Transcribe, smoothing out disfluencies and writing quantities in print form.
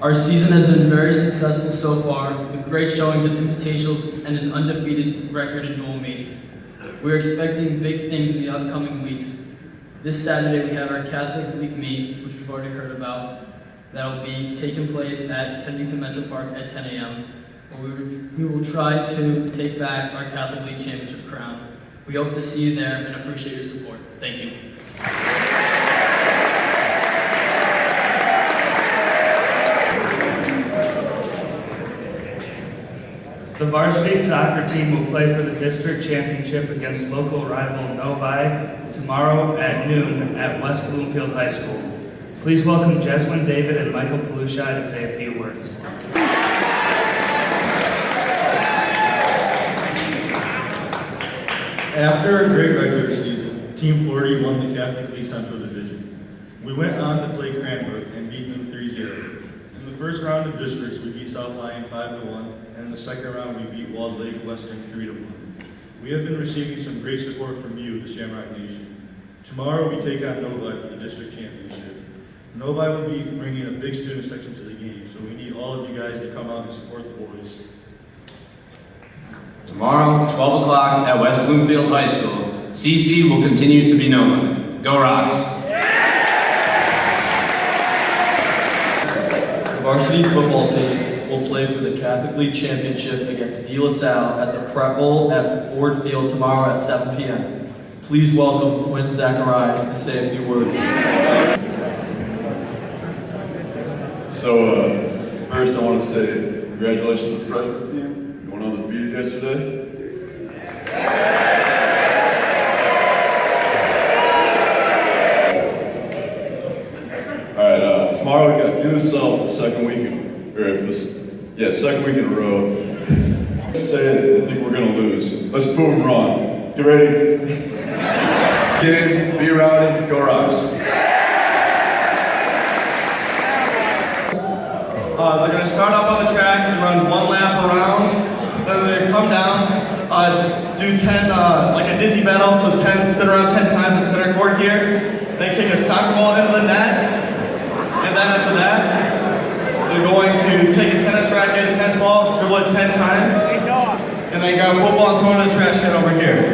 Our season has been very successful so far, with great showings at invitationals and an undefeated record in dual meets. We are expecting big things in the upcoming weeks. This Saturday we have our Catholic League meet, which we've already heard about. That will be taking place at Kensington Metro Park at 10 a.m. We will try to take back our Catholic League championship crown. We hope to see you there and appreciate your support. Thank you. The varsity soccer team will play for the district championship against local rival Novi tomorrow at noon at West Bloomfield High School. Please welcome Jeswyn David and Michael Palushai to say a few words. After a great regular season, Team 40 won the Catholic League Central Division. We went on to play Cranbrook and beat them 3-0. In the first round of districts, we beat South Lyon 5-1, and in the second round, we beat Walled Lake Western 3-1. We have been receiving some great support from you, the Shamrock Nation. Tomorrow, we take on Novi for the district championship. Novi will be bringing a big student section to the game, so we need all of you guys to come out and support the boys. Tomorrow, 12 o'clock at West Bloomfield High School, CC will continue to be Novi. Go Rocks! The varsity football team will play for the Catholic League Championship against De La Salle at the Prep Bowl at Ford Field tomorrow at 7 p.m. Please welcome Quinn Zacharias to say a few words. So, first I want to say congratulations to the freshman team, going undefeated yesterday. Alright, tomorrow we got Do the South for the second week in a row. Say I think we're gonna lose. Let's prove them wrong. Get ready? Get in, be rowdy, go Rocks. They're going to start up on the track and run one lap around. Then they come down, do 10, like a dizzy battle, so 10, spin around 10 times in center court here. They kick a soccer ball into the net. And then after that, they're going to take a tennis racket, a tennis ball, dribble it 10 times. And then grab a football and throw it in the trash can over here.